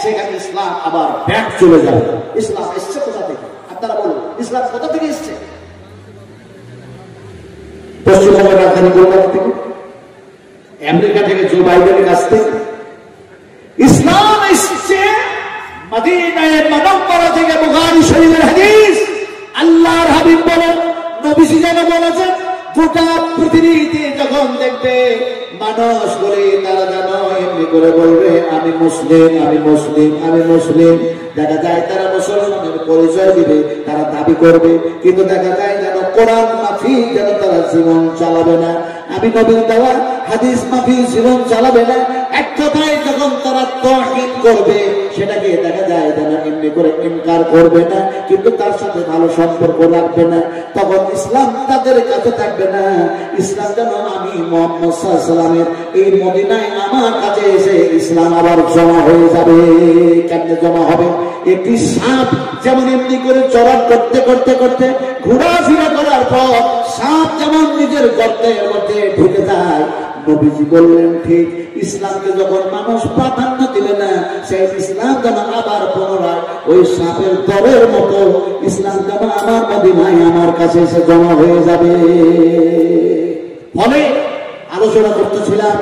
সেখানে ইসলাম আবার ব্যাক চলে যাবে। ইসলাম এসছে কোথা থেকে? আপনারা বলুন, ইসলাম কোথা থেকে এসছে? পশ্চিমবঙ্গের রাজধানী কলকাতা থেকে, আমেরিকা থেকে, জো বাইডেনের কাছ থেকে। ইসলাম এসছে মদিনায়ে মুনাওয়ারা থেকে। বুখারী শরীফের হাদিস, আল্লাহর হাবিব বলেন, নবীজি যেন বলেছেন, গোটা পৃথিবীতে যখন দেখবে মানুষ বলে, তারা যেন এমনি করে বলবে আমি মুসলিম, আমি মুসলিম, আমি মুসলিম। দেখা যায় তারা মুসলমানের পরিচয় দিবে, তারা দাবি করবে, কিন্তু দেখা যায় যেন কোরআন মাফিক যেন তারা জীবন চালাবে না, আমি নবীর দেওয়া হাদিস মাফিক জীবন চালাবে না। এক কথায় যখন তারা তাওহীদ করবে, সেটাকে দেখা যায় যেন এমনি করে ইনকার করবে না, কিন্তু তার সাথে ভালো সম্পর্ক রাখবে না, তখন ইসলাম তাদের কাছে থাকবে না। ইসলাম যেন আমি মুহাম্মদ সাল্লাল্লাহু আলাইহি ওয়াসাল্লামের এই মদিনায় আমার কাছে এসে ইসলাম আবার জমা হয়ে যাবে। কেমনে জমা হবে? একটি সাপ যেমন এমনি করে চলাচল করতে করতে করতে ঘোরাফেরা করার পর সাপ যেমন নিজের গর্তের মধ্যে ঢুকে যায়, নবীজি বললেন ঠিক ইসলামকে যখন মানুষ প্রাধান্য দিবে না, সেই ইসলাম যেন আবার পুনরায় ওই সাপের দরের মতো ইসলাম যেন আমার মদিনায় আমার কাছে এসে জমা হয়ে যাবে। ফলে আলোচনা করতেছিলাম,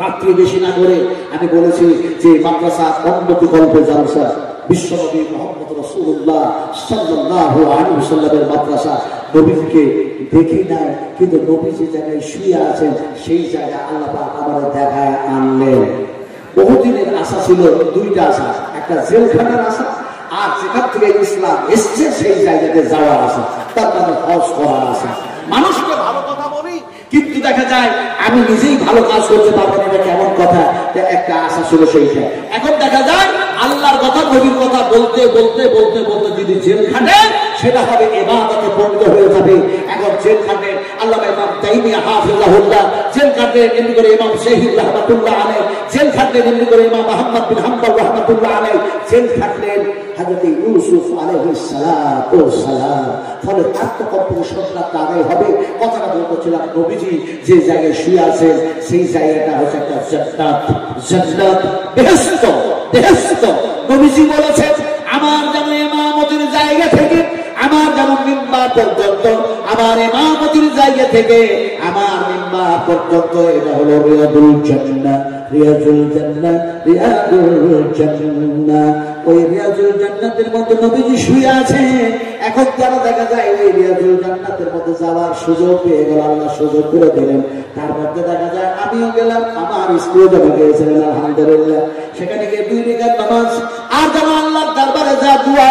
রাত্রি বেশি না করে আমি বলেছি যে মাদ্রাসা অন্যবিকল্প জালসা, বিশ্বনবী মুহাম্মদ রাসূলুল্লাহ সাল্লাল্লাহু আলাইহি ওয়াসাল্লামের মাদ্রাসা। নবীকে দেখি না, কিন্তু নবী যে জায়গায় শুয়ে আছেন সেই জায়গায় আল্লাহ পাক আমাদের দেখায় আনলেন। বহুদিনের আশা ছিল, দুইটা আশা, একটা জেলখানার আশা, আর যেখান থেকে ইসলাম এসছে সেই জায়গাতে যাওয়ার আশা, তার মানে হজ করার আশা। মানুষকে ভালো কথা বলি, কিন্তু দেখা যায় আমি নিজেই ভালো কাজ করতে পারবো না, এটা কেমন কথা? একটা আশা ছিল সেইটা। এখন দেখা যায় আল্লাহর কথা, নবীর কথা বলতে বলতে বলতে বলতে যদি জেল খাটে, সেটা হবে ইবাদতে পরিণত হয়ে যাবে। এখন জেল খাটে আল্লামা ইমাম তাইমিয়া হাফিজাহুল্লাহ, জেল খাটে এমনি করে ইমাম শহীদ রাহমাতুল্লাহ আলাইহি, জেল খাটে এমনি করে ইমাম আহমদ বিন হাম্বল রাহমাতুল্লাহ আলাইহি, জেল খাটলেন হযরত ইউসুফ আলাইহিস সালাতু ওয়াস সালাম। ফলে আত্মকম্পনটা আদায় হবে। কথাটা বলতেছিলাম, নবীজি যে জায়গায় শুয়ে আছেন সেই জায়গাটা হচ্ছে একটা জান্নাত, জান্নাত, বেহেশত, বেহেশত। নবীজি বলেছেন আমার যেন ইমামতির জায়গা থেকে আমার যেন মিম্বার পর্যন্ত, আমার ইমামতির জায়গা থেকে আমার মিম্বার পর্যন্ত এটা হলো রিয়াদুল জান্নাহ, রিয়াদুল জান্নাহ, রিয়াদুল জান্নাহ। ওই রিয়াদুল জান্নাতের মধ্যে নবীজি শুয়ে আছে। এখন যারা দেখা যায় ওই রিয়াদুল জান্নাতের মধ্যে যাওয়ার সুযোগ পেয়ে গেল, আল্লাহ সুযোগ করে দিলেন। তার মধ্যে দেখা যায় আমিও গেলাম, আমার স্ত্রীও যখন গিয়েছিলেন আলহামদুলিল্লাহ, সেখানে গিয়ে 2 রাকাত নামাজ, আর যেন আল্লাহর দরবারে যা দোয়া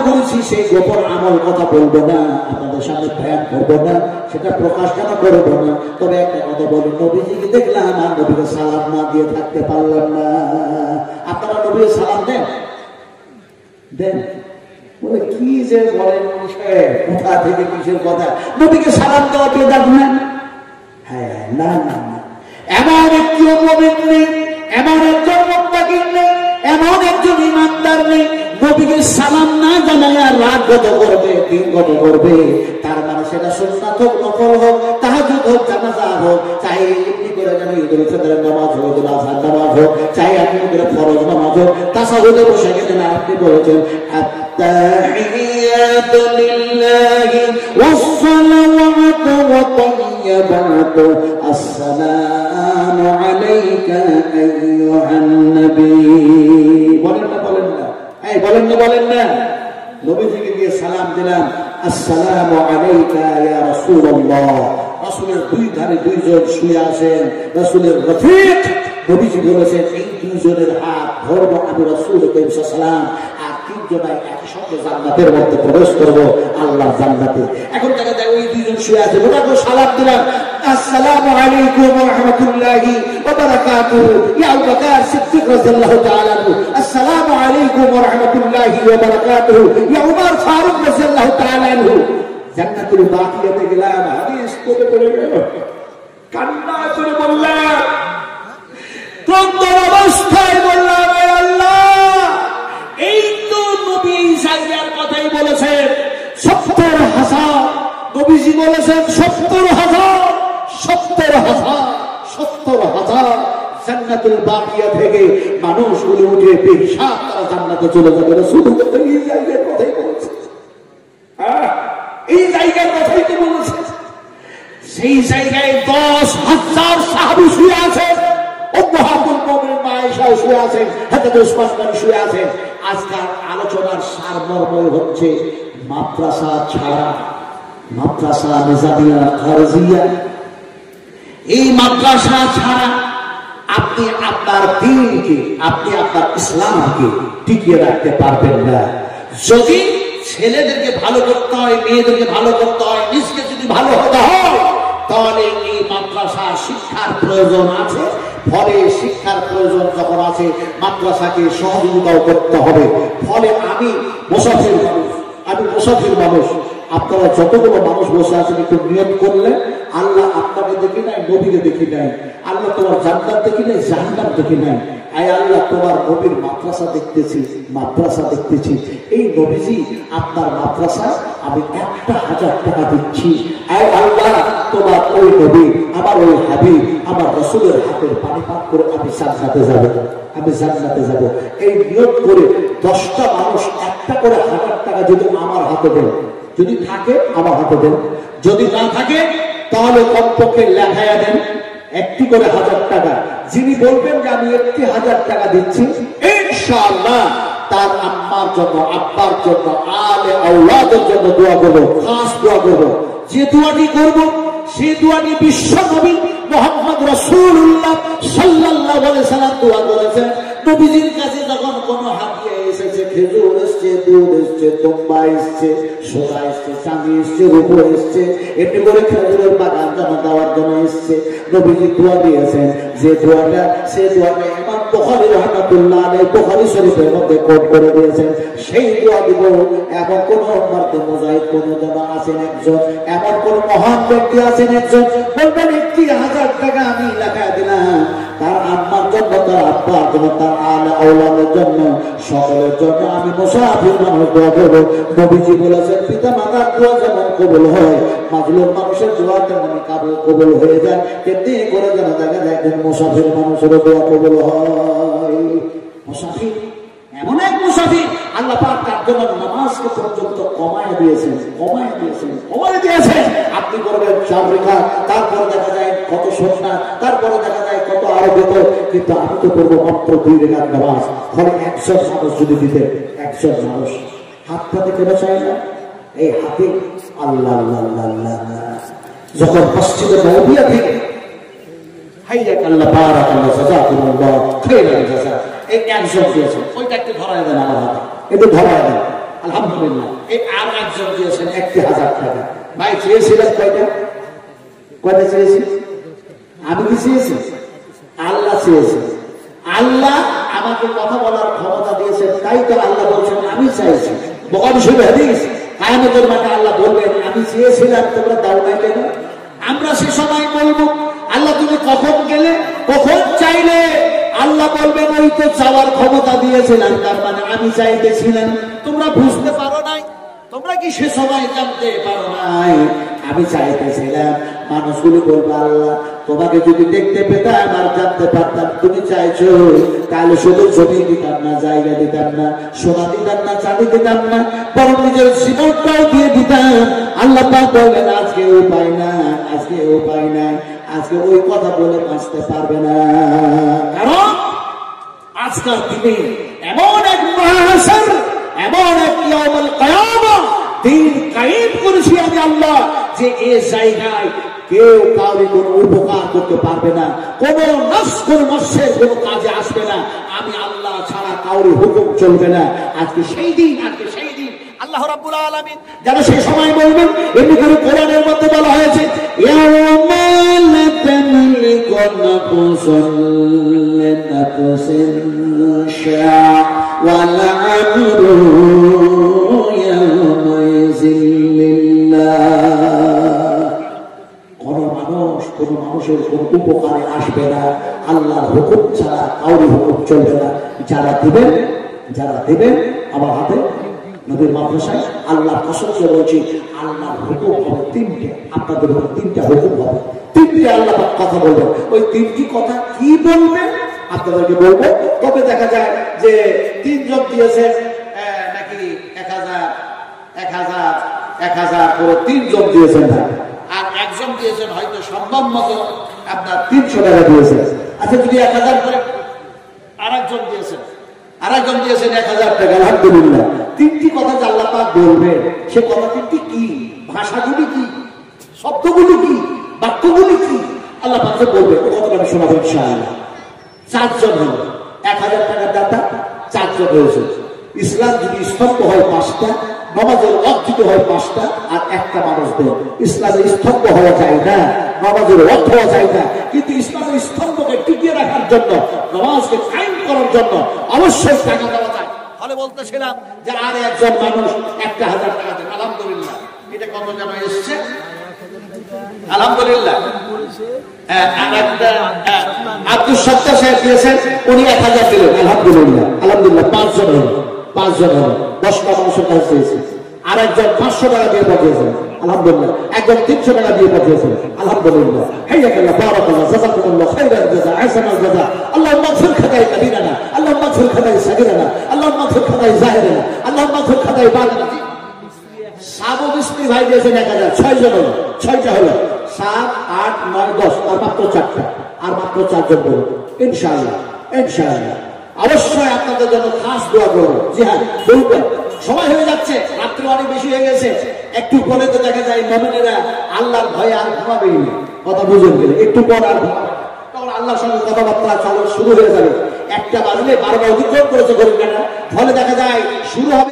করেছি সেই গোপন আমল কথা বলবো না, আপনাদের সামনে বয়ান করবো না, সেটা প্রকাশ কেন করবো না। তবে একটা কথা বলি, নবীজিকে দেখলাম আর নবীকে সালাম না দিয়ে থাকতে পারলাম না। আপনারা নবীকে সালাম দেন? দেন? বলে কি যে বলেন, কোথা থেকে কিসের কথা? নবীকে সালাম দেওয়া বেদাত না? হ্যাঁ, না না না, এমন একজন মুমিন নেই, এমন একজন মুত্তাকি নেই, এমন একজন ইমানদার নেই নবীকে সালাম না জানায় আর রাত গত করবে, দিন গত করবে। তার মানে সেটা সুন্নাত হোক, নফল হোক, তাহাজ্জুদ হোক, জানাজা হোক, চাই এমনি করে যেন ঈদুল ফিতরের নামাজ হোক, ঈদুল আজহার নামাজ হোক, চাই আপনি করে ফরজ নামাজ হোক, তাসাহুদে বসে গেলেন আপনি বলেছেন আত-তাহিয়াতু লিল্লাহি ওয়াস-সালাওয়াতু ওয়া তাইয়্যিবাতু আসসালামু আলাইকা আইয়ুহান নবী। বলেন না, বলেন না, এই বলেন না, বলেন না। নবীজিকে গিয়ে সালাম দিলাম, আসসালামু আলাইকা ইয়া রাসূলুল্লাহ। রাসূলের 2 ধারে 2 জন শুয়ে আছেন, রাসূলের রফিক। নবীজি বলেছেন এই 2 জনের হাত ধরবো আমি রাসূল করিম সাল্লাল্লাহু আলাইহি ওয়াসাল্লাম, আর 3 জনাই একসঙ্গে জান্নাতের মধ্যে প্রবেশ করবো, আল্লাহর জান্নাতে। এখন দেখা যায় ওই 2 জন শুয়ে আছে, ওটাকে সালাম দিলাম, আসসালামু আলাইকুম ওয়া রাহমাতুল্লাহি ওয়া বারাকাতুহু ইয়া আবু বকর সিদ্দিক রাদিয়াল্লাহু তাআলা আনহু, আসসালামু আলাইকুম ওয়া রাহমাতুল্লাহি ওয়া বারাকাতুহু ইয়া উমর ফারুক রাদিয়াল্লাহু তাআলা আনহু। জান্নাতুল বাকিয়াতে গেলাম, হাদিস পড়ে গেল, কান্না করে বললাম, ক্লান্ত অবস্থায় বললাম, হে আল্লাহ, এই তো নবী ইসাইয়ার কথাই বলেছেন 70,000। নবীজি বলেছেন 70,000, 70,000, 70,000 জান্নাতুল বাকিয়া থেকে মানুষগুলো উঠে বেহিসাব তারা জান্নাতে চলে যাবে। রাসূলুল্লাহ এই জায়গার কথাই বলেছে, এই জায়গার কথাই তো বলেছে। সেই জায়গায় 10,000 সাহাবী শুয়ে আছেন, উম্মাহাতুল মুমিনিন আয়েশা শুয়ে আছেন, হযরত ওসমান গনি শুয়ে আছেন। আজকের আলোচনার সারমর্ম হচ্ছে মাদ্রাসা ছাড়া, মাদ্রাসা নিজামিয়া খারজিয়া, এই মাদ্রাসা ছাড়া আপনি আপনার দ্বীনকে, আপনি আপনার ইসলামকে টিকিয়ে রাখতে পারবেন না। যদি ছেলেদেরকে ভালো করতে হয়, মেয়েদেরকে ভালো করতে হয়, নিজকে যদি ভালো হতে হয়, তাহলে এই মাদ্রাসা শিক্ষার প্রয়োজন আছে। ফলে শিক্ষার প্রয়োজন যখন আছে, মাদ্রাসাকে সহযোগিতাও করতে হবে। ফলে আমি মুসাফির মানুষ, আপনারা যতগুলো মানুষ বসে আছেন একটু নিয়ত করলে, আল্লাহ আপনাকে দেখি নাই, নবীকে দেখি নাই, আল্লাহ তোমার জান্নাত দেখি নাই, জাহান্নাম দেখি নাই, আয় আল্লাহ তোমার নবীর মাদ্রাসা দেখতেছি। এই নবীজি আপনার মাদ্রাসা আমি 1,000 টাকা দিচ্ছি। আয় আল্লাহ তোমার ওই নবী, আমার ওই হাবিব, আমার রাসূলের হাতের পানি পান করে আমি জান্নাতে যাব। এই নিয়ত করে 10টা মানুষ একটা করে 1,000 টাকা যদি আমার হাতে দেন, যদি থাকে আমার হাতে দেন, যদি না থাকে তাহলে কমপক্ষে লেখায়া দেন একটি করে 1,000 টাকা। যিনি বলবেন যে আমি 1,000 টাকা দিচ্ছি, ইনশাআল্লাহ তার আম্মার জন্য, আব্বার জন্য, আলে আওলাদের জন্য দোয়া করব, খাস দোয়া করব। যে দোয়াটি করব সেই দোয়াটি বিশ্ব নবী মুহাম্মদ রাসূলুল্লাহ সাল্লাল্লাহু আলাইহি ওয়াসাল্লাম দোয়া করেছেন। নবীজির কাছে যখন কোন হাদিয়া এসেছে, খেজুর এসছে, দুধ এসছে, তোমবা এসছে, সোনা এসছে, চাঁদি এসছে, রূপো এসছে, এমনি করে খেজুরের বাগান জমা দেওয়ার জন্য এসছে, নবীজি দোয়া দিয়েছেন। যে দোয়াটা, সে দোয়াটা ইমাম বুখারী রাহমাতুল্লাহ আলাইহি বুখারী শরীফের মধ্যে কোট করে দিয়েছেন। সেই দোয়া দিব। এমন কোন মারতে মুজাহিদ কোন জামা আছেন একজন, এমন কোন মহান ব্যক্তি আছেন একজন, বলবেন 1,000 টাকা আমি লেখায় দিলাম তার আম্মার জন্য, তার আব্বার জন্য, তার আলে আওলাদের জন্য, সকলের জন্য আমি মুসাফির মানুষ দোয়া করব। নবীজি বলেছেন পিতা মাতার দোয়া যেমন কবুল হয়, মাজলুম মানুষের দোয়া তেমন কবুল হয়ে যায়, তেমনি করে যেন দেখা যায় একজন মুসাফির মানুষের দোয়া কবুল হয়। মুসাফির এমন এক মুসাফির, আল্লাহ পাক তার জন্য নামাজকে পর্যন্ত কমায় দিয়েছেন। আপনি করবেন 4 রেখা, তারপরে দেখা যায় কত সন্না, তারপরে দেখা যায় কত আরো বেতন, কিন্তু আমি তো করবো মাত্র 2 রেখার নামাজ। ফলে 100 মানুষ যদি দিতে, 100 মানুষ হাত পাতে কেন চায় না? এই হাতে আল্লাহ আল্লাহ আল্লাহ। যখন মসজিদে নববিয়া থেকে হাইয়াক আল্লাহ বারাকাল্লাহ জাযাকুমুল্লাহ খাইরাল জাযা, এই 100 দিয়েছেন, ওইটা একটু ধরায় দেন আমার হাতে, একটু ধরায় দেন। আলহামদুলিল্লাহ। এই আর 1 দিয়েছেন 1,000 টাকা। ভাই চেয়েছিলেন কয়টা চেয়েছি? আমি কি চেয়েছি? আল্লাহ চেয়েছে। আল্লাহ আমাকে কথা বলার ক্ষমতা দিয়েছেন, তাই তো আল্লাহ বলছেন আমি চাইছি। বুখারী শরীফে হাদিস, কিয়ামতের মাঠে আল্লাহ বলবেন আমি চেয়েছিলাম তোমরা দাও না কেন? আমরা সে সময় বলবো আল্লাহ তুমি কখন গেলে, কখন চাইলে? আল্লাহ বলবেন ওই তো চাওয়ার ক্ষমতা দিয়েছিলাম, তার মানে আমি চাইতেছিলাম, তোমরা বুঝতে পারো নাই, তোমরা কি সে সময় জানতে পারো নাই আমি চাইতেছিলাম। মানুষগুলো বলবো আল্লাহ তোমাকে যদি দেখতে পেতাম আর জানতে পারতাম তুমি চাইছো, তাহলে শুধু জমি দিতাম না, জায়গা দিতাম না, সোনা দিতাম না, চাঁদি দিতাম না, বরং নিজের জীবনটাও দিয়ে দিতাম। আল্লাহ পাক বলবেন আজকে উপায় নাই, আজকে ওই কথা বলে বাঁচতে পারবে না। কারণ আজকাল দিনে এমন এক মাহশর, এমন এক ইয়াউমুল কিয়ামা দিন কায়েম করেছি আমি আল্লাহ, যে এই জায়গায় কেউ কাউকে কোনো উপকার করতে পারবে না, কোন নফস কোন নফসের কোনো কাজে আসবে না, আমি আল্লাহ ছাড়া কাউরি হুকুম চলবে না। আজকে সেই দিন আল্লাহ রাব্বুল আলামিন যারা সেই সময় বলবেন, এমনি করে কোরআনের মধ্যে বলা হয়েছে ইয়াউমা লা তামলিকু নাফসুন লিনাফসিন শা'a ওয়াল আমরু ইয়াওমাইযিন লিল্লাহ। কোন মানুষের কোন উপকারে আসবে না, আল্লাহর হুকুম ছাড়া কাউরি হুকুম চলবে না। যারা দিবেন আমার হাতে নবীর মাদ্রাসায় আল্লাহর কসম করে বলছি, আল্লাহর হুকুম হবে 3টে, আপনাদের উপর 3টা হুকুম হবে, 3টে আল্লাহ কথা বলবেন। ওই 3টি কথা কি বলবেন আপনাদেরকে বলবো। তবে দেখা যায় যে 3 জন দিয়েছেন নাকি 1000 করে 3 জন দিয়েছেন না, আর একজন দিয়েছেন হয়তো সম্মান মতো আপনার 300 টাকা দিয়েছেন। আচ্ছা যদি 1000 করে আরেকজন দিয়েছেন 1000 টাকা, আলহামদুলিল্লাহ। 3টি কথা যে আল্লাহ পাক বলবেন, সে কথা 3টি কি, ভাষাগুলি কি, শব্দগুলি কি, বাক্যগুলি কি, আল্লাহ পাক বলবে, ও কথা আমি শোনাবো ইনশাআল্লাহ। 4 জন হলো 1000 টাকার দাতা, 4 জন হয়েছে। ইসলাম যদি স্তম্ভ হয় 5টা, নামাজের অর্থিত হয় 5টা, আর একটা মানুষ দেয়। ইসলামের স্তম্ভ হওয়া যায় না, নামাজের অর্থ হওয়া যায় না, কিন্তু ইসলামের স্তম্ভকে টিকিয়ে রাখার জন্য, নামাজকে কায়েম করার জন্য অবশ্যই টাকা দেওয়া যায়। ফলে বলতেছিলাম যে আর একজন মানুষ 1000 টাকা দেন, আলহামদুলিল্লাহ। এটা কত যেন এসছে, আলহামদুলিল্লাহ। আব্দুল সত্তার সাহেব দিয়েছেন, উনি 1000 দিলেন, আলহামদুলিল্লাহ। আলহামদুলিল্লাহ, 5 জন হলো 10টা মানুষের কাছে চেয়েছে। আর একজন 500 টাকা দিয়ে পাঠিয়েছেন, আলহামদুলিল্লাহ। একজন 300 টাকা দিয়ে পাঠিয়েছেন, আলহামদুলিল্লাহ। হাইয়াকাল্লাহ, বারাকাল্লাহ, জাযাকুমুল্লাহ খাইরাল জাযা, আহসানাল জাযা। আল্লাহুম্মা ইগফির খাতাই কাবীরানা, আল্লাহুম্মা ইগফির খাতাই সাগীরানা, আল্লাহুম্মা ইগফির খাতাই যাহিরানা, আল্লাহুম্মা ইগফির খাতাই বাতিনা। সাবু বিসমি ভাই দিয়েছেন 1000, 6 জন হলো, 6টা হলো। 7, 8, 9, 10, আর মাত্র 4টা, আর মাত্র 4 জন হলো। ইনশাআল্লাহ, ইনশাআল্লাহ অবশ্যই আপনাদের জন্য খাস দোয়া করবো। জি হ্যাঁ, বলবেন। সময় হয়ে যাচ্ছে, রাত্রি অনেক বেশি হয়ে গেছে। একটু পরে তো দেখা যায় মুমিনেরা আল্লাহর ভয়ে আর ঘুমাবেই না, কথা বুঝেন গেলে একটু পর আর ঘুমাবে, তখন আল্লাহর সঙ্গে কথাবার্তা চালু শুরু হয়ে যাবে। 1টা বাজলে 12টা অতিক্রম করেছে ঘড়ির কাঁটা, ফলে দেখা যায় শুরু হবে।